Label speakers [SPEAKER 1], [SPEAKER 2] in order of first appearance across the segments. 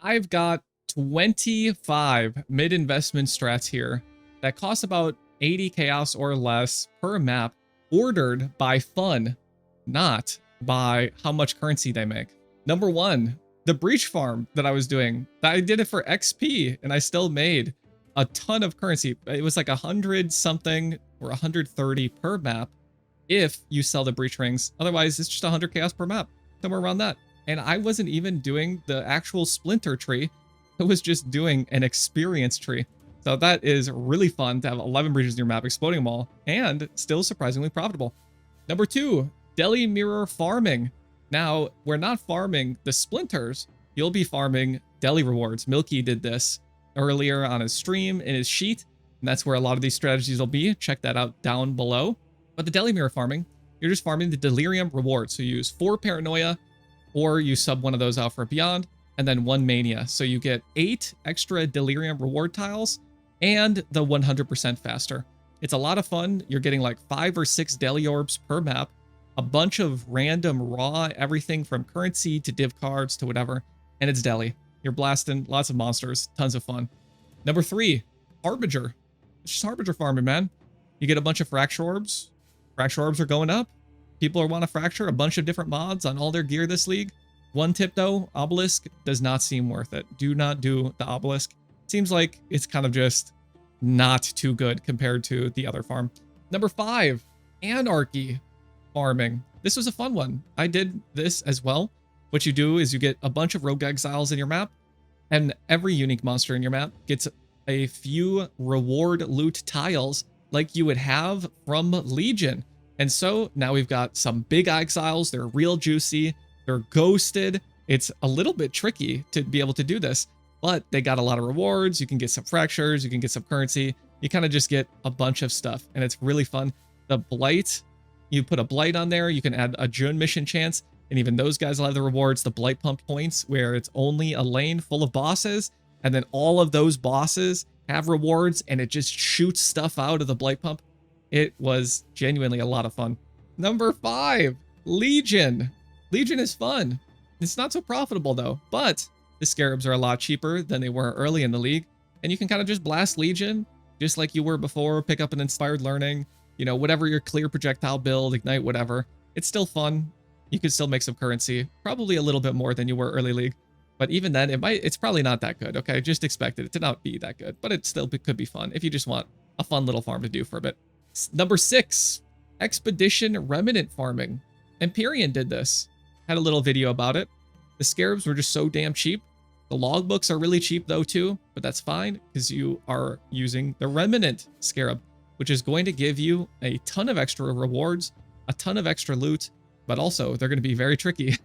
[SPEAKER 1] I've got 25 mid-investment strats here that cost about 80 chaos or less per map, ordered by fun, not by how much currency they make. Number one, the breach farm that I was doing. I did it for XP and I still made a ton of currency. It was like 100 something or 130 per map if you sell the breach rings. Otherwise, it's just 100 chaos per map, somewhere around that. And I wasn't even doing the actual splinter tree. It was just doing an experience tree. So that is really fun to have 11 breaches in your map, exploding them all, and still surprisingly profitable. Number two, Delirium Mirror farming. Now, we're not farming the splinters. You'll be farming deli rewards. Milky did this earlier on his stream in his sheet, and that's where a lot of these strategies will be. Check that out down below. But the Delirium Mirror farming, you're just farming the Delirium rewards. So you use 4 Paranoia, or you sub one of those out for Beyond, and then 1 Mania. So you get 8 extra Delirium reward tiles and the 100% faster. It's a lot of fun. You're getting like 5 or 6 Deli Orbs per map, a bunch of random raw, everything from currency to div cards to whatever, and it's Deli. You're blasting lots of monsters, tons of fun. Number 3, Harbinger. It's just Harbinger farming, man. You get a bunch of Fracture Orbs. Fracture Orbs are going up. People want to fracture a bunch of different mods on all their gear this league. One tip though, Obelisk does not seem worth it. Do not do the Obelisk. Seems like it's kind of just not too good compared to the other farm. Number 5, Anarchy farming. This was a fun one. I did this as well. What you do is you get a bunch of rogue exiles in your map, and every unique monster in your map gets a few reward loot tiles like you would have from Legion. And so now we've got some big exiles. They're real juicy. They're ghosted. It's a little bit tricky to be able to do this, but they got a lot of rewards. You can get some fractures. You can get some currency. You kind of just get a bunch of stuff, and it's really fun. The Blight, you put a Blight on there. You can add a June mission chance, and even those guys will have the rewards. The Blight pump points, where it's only a lane full of bosses, and then all of those bosses have rewards, and it just shoots stuff out of the Blight pump. It was genuinely a lot of fun. Number 5, Legion. Legion is fun. It's not so profitable though, but the scarabs are a lot cheaper than they were early in the league. And you can kind of just blast Legion just like you were before, pick up an inspired learning, you know, whatever your clear projectile build, ignite, whatever. It's still fun. You could still make some currency, probably a little bit more than you were early league. But even then, it's probably not that good, okay? Just expect it to not be that good, but it still could be fun if you just want a fun little farm to do for a bit. Number 6, Expedition Remnant farming. Empyrean did this. Had a little video about it. The scarabs were just so damn cheap. The logbooks are really cheap though too, but that's fine because you are using the Remnant scarab, which is going to give you a ton of extra rewards, a ton of extra loot, but also they're going to be very tricky.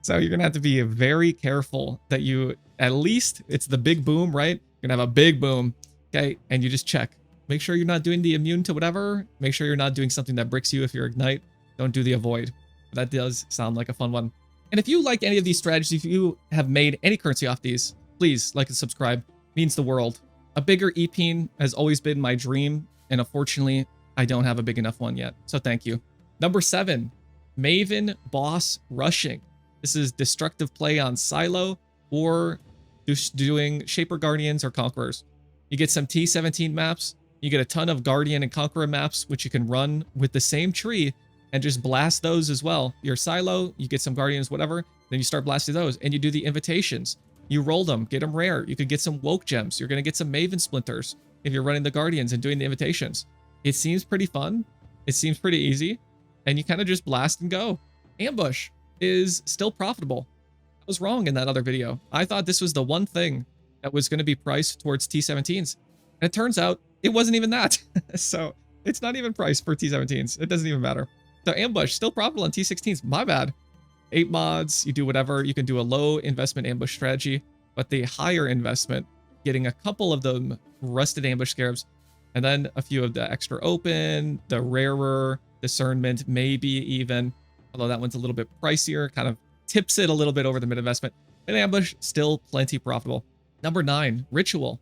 [SPEAKER 1] So you're going to have to be very careful that you, at least it's the big boom, right? You're going to have a big boom, okay? And you just check. Make sure you're not doing the immune to whatever. Make sure you're not doing something that bricks you if you're ignite. Don't do the avoid. That does sound like a fun one. And if you like any of these strategies, if you have made any currency off these, please like and subscribe. It means the world. A bigger EP has always been my dream, and unfortunately, I don't have a big enough one yet. So thank you. Number 7, Maven Boss rushing. This is destructive play on Silo or just doing Shaper Guardians or Conquerors. You get some T17 maps. You get a ton of Guardian and Conqueror maps, which you can run with the same tree and just blast those as well. Your Silo, you get some Guardians, whatever, then you start blasting those, and you do the invitations. You roll them, get them rare. You could get some Woke Gems. You're going to get some Maven Splinters if you're running the Guardians and doing the invitations. It seems pretty fun. It seems pretty easy, and you kind of just blast and go. Ambush is still profitable. I was wrong in that other video. I thought this was the one thing that was going to be priced towards T17s, and it turns out it wasn't even that. So it's not even priced for T17s. It doesn't even matter. So ambush, still profitable on T16s. My bad. 8 mods, you do whatever. You can do a low investment ambush strategy, but the higher investment, getting a couple of them rusted ambush scarabs, and then a few of the extra open, the rarer discernment, maybe even, although that one's a little bit pricier, kind of tips it a little bit over the mid investment. And ambush, still plenty profitable. Number 9, ritual.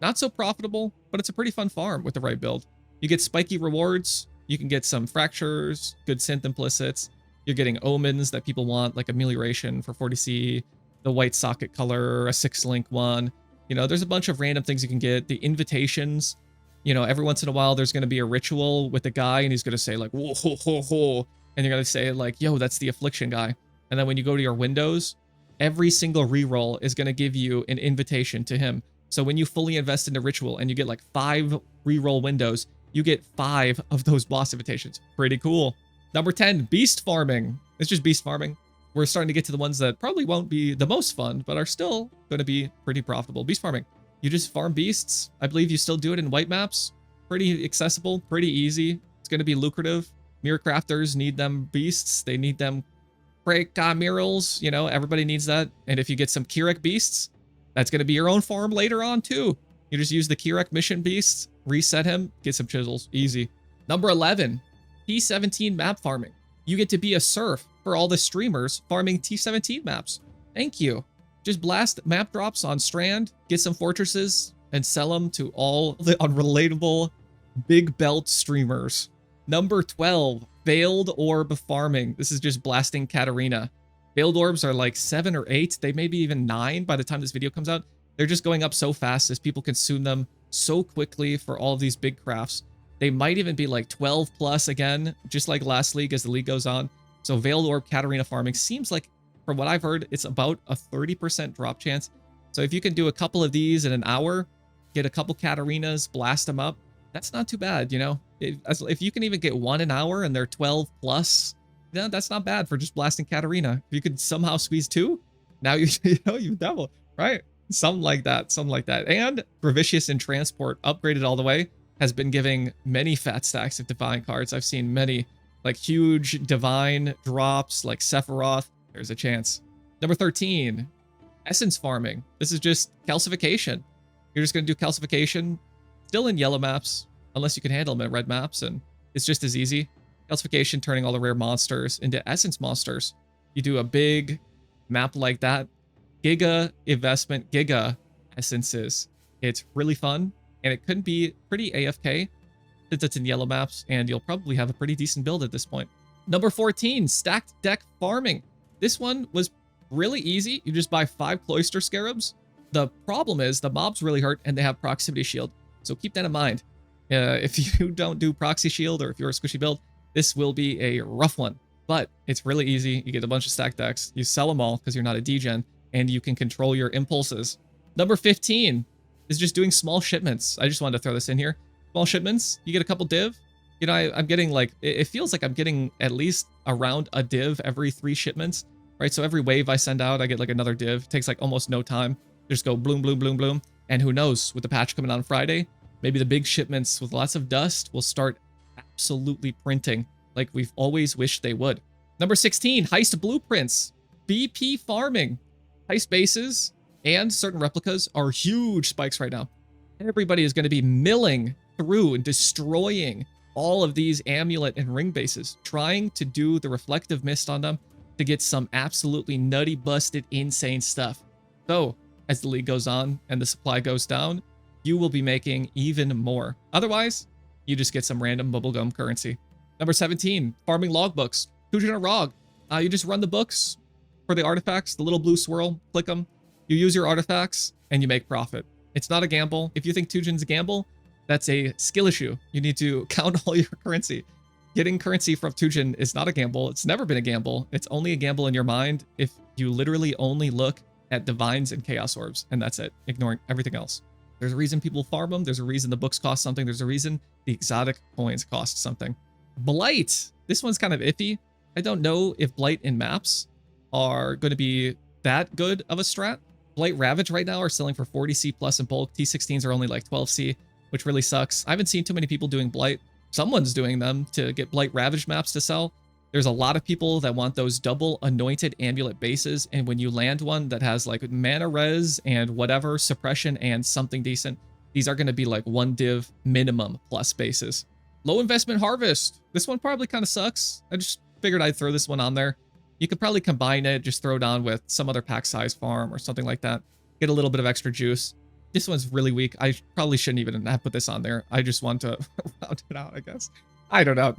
[SPEAKER 1] Not so profitable, but it's a pretty fun farm with the right build. You get spiky rewards. You can get some fractures, good synth implicits. You're getting omens that people want, like amelioration for 40C, the white socket color, a 6-link one. You know, there's a bunch of random things you can get. The invitations, you know, every once in a while there's going to be a ritual with a guy and he's going to say like, whoa, ho, ho, ho. And you're going to say like, yo, that's the affliction guy. And then when you go to your windows, every single reroll is going to give you an invitation to him. So when you fully invest in a ritual and you get like 5 reroll windows, you get 5 of those boss invitations. Pretty cool. Number 10, beast farming. It's just beast farming. We're starting to get to the ones that probably won't be the most fun, but are still going to be pretty profitable. Beast farming. You just farm beasts. I believe you still do it in white maps. Pretty accessible, pretty easy. It's going to be lucrative. Mirror crafters need them beasts. They need them break murals. You know, everybody needs that. And if you get some Kirek beasts, that's going to be your own farm later on too. You just use the Kirek mission beasts, reset him, get some chisels. Easy. Number 11, T17 map farming. You get to be a serf for all the streamers farming T17 maps. Thank you. Just blast map drops on Strand, get some fortresses, and sell them to all the unrelatable big belt streamers. Number 12, Veiled Orb farming. This is just blasting Katarina. Veiled Orbs are like 7 or 8. They may be even 9 by the time this video comes out. They're just going up so fast as people consume them so quickly for all of these big crafts. They might even be like 12 plus again, just like last league as the league goes on. So Veiled Orb Katarina farming seems like, from what I've heard, it's about a 30% drop chance. So if you can do a couple of these in an hour, get a couple Katarinas, blast them up, that's not too bad, you know? If you can even get 1 an hour and they're 12 plus, then that's not bad for just blasting Katarina. If you could somehow squeeze 2, now you know you double, right? Something like that, something like that. And Gravicious in Transport, upgraded all the way, has been giving many fat stacks of Divine cards. I've seen many, like huge Divine drops, like Sephiroth. There's a chance. Number 13, Essence farming. This is just calcification. You're just going to do calcification, still in yellow maps, unless you can handle them in red maps, and it's just as easy. Calcification, turning all the rare monsters into essence monsters. You do a big map like that. Giga investment, giga essences. It's really fun, and it could be pretty AFK since it's in yellow maps, and you'll probably have a pretty decent build at this point. Number 14, stacked deck farming. This one was really easy. You just buy 5 cloister scarabs. The problem is the mobs really hurt, and they have proximity shield. So keep that in mind. If you don't do proxy shield, or if you're a squishy build, this will be a rough one. But it's really easy. You get a bunch of stacked decks. You sell them all because you're not a degen, and you can control your impulses. Number 15 is just doing small shipments. I just wanted to throw this in here. Small shipments, you get a couple div. You know, I'm getting like, it feels like I'm getting at least around a div every 3 shipments, right? So every wave I send out, I get like another div. It takes like almost no time. Just go bloom, bloom, bloom, bloom. And who knows, with the patch coming out on Friday, maybe the big shipments with lots of dust will start absolutely printing like we've always wished they would. Number 16, Heist blueprints. BP farming. Heist bases and certain replicas are huge spikes right now. Everybody is going to be milling through and destroying all of these amulet and ring bases, trying to do the reflective mist on them to get some absolutely nutty, busted, insane stuff. So as the league goes on and the supply goes down, you will be making even more. Otherwise, you just get some random bubblegum currency. Number 17, farming logbooks. Tujen or Rog. You just run the books for the artifacts, the little blue swirl, click them. You use your artifacts and you make profit. It's not a gamble. If you think Tujen's a gamble, that's a skill issue. You need to count all your currency. Getting currency from Tujen is not a gamble. It's never been a gamble. It's only a gamble in your mind if you literally only look at divines and chaos orbs, and that's it, ignoring everything else. There's a reason people farm them. There's a reason the books cost something. There's a reason the exotic coins cost something. Blight. This one's kind of iffy. I don't know if Blight in maps are going to be that good of a strat. Blight Ravage right now are selling for 40C plus in bulk. T16s are only like 12C, which really sucks. I haven't seen too many people doing Blight. Someone's doing them to get Blight Ravage maps to sell. There's a lot of people that want those double anointed amulet bases, and when you land one that has like mana res and whatever suppression and something decent, these are going to be like 1 div minimum plus bases. Low investment harvest. This one probably kind of sucks. I just figured I'd throw this one on there. You could probably combine it, just throw it on with some other pack size farm or something like that. Get a little bit of extra juice. This one's really weak. I probably shouldn't even have put this on there. I just want to round it out, I guess. I don't know.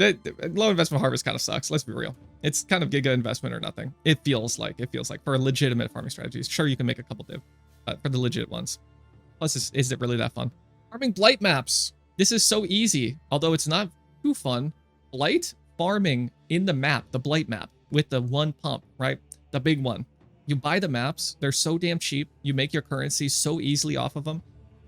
[SPEAKER 1] Low investment harvest kind of sucks. Let's be real. It's kind of giga investment or nothing. It feels like for legitimate farming strategies. Sure, you can make a couple div, but for the legit ones. Plus, is it really that fun? Farming blight maps. This is so easy, although it's not too fun. Blight farming in the map, the blight map with the one pump, right? The big one. You buy the maps. They're so damn cheap. You make your currency so easily off of them.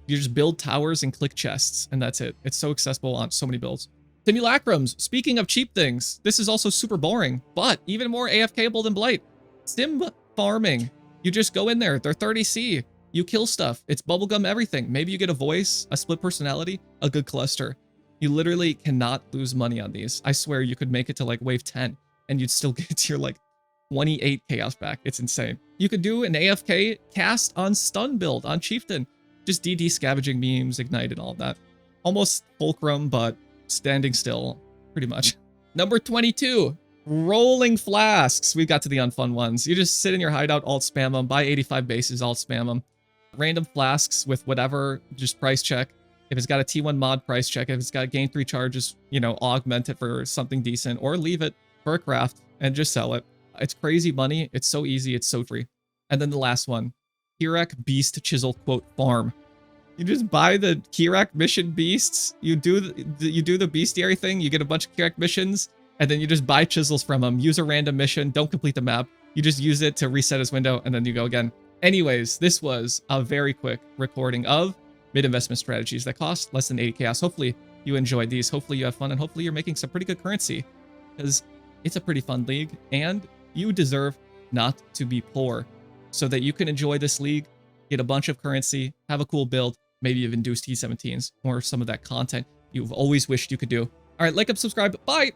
[SPEAKER 1] You just build towers and click chests, and that's it. It's so accessible on so many builds. Simulacrums. Speaking of cheap things, this is also super boring, but even more AFKable than Blight. Sim farming. You just go in there. They're 30C. You kill stuff. It's bubblegum everything. Maybe you get a voice, a split personality, a good cluster. You literally cannot lose money on these. I swear you could make it to like wave 10 and you'd still get your like 28 chaos back. It's insane. You could do an AFK cast on stun build on Chieftain. Just DD scavenging memes, ignite, and all that. Almost fulcrum, but standing still, pretty much. Number 22, rolling flasks. We got to the unfun ones. You just sit in your hideout, alt spam them, buy 85 bases, alt spam them. Random flasks with whatever, just price check. If it's got a T1 mod, price check. If it's got gain 3 charges, you know, augment it for something decent, or leave it for a craft and just sell it. It's crazy money. It's so easy. It's so free. And then the last one, Kirak Beast Chisel quote farm. You just buy the Kirak mission beasts. You do the bestiary thing. You get a bunch of Kirak missions, and then you just buy chisels from them. Use a random mission. Don't complete the map. You just use it to reset his window, and then you go again. Anyways, this was a very quick recording of mid-investment strategies that cost less than 80 chaos. Hopefully you enjoyed these. Hopefully you have fun, and hopefully you're making some pretty good currency, because it's a pretty fun league, and you deserve not to be poor so that you can enjoy this league, get a bunch of currency, have a cool build, maybe even do T17s or some of that content you've always wished you could do. All right, like and subscribe. Bye.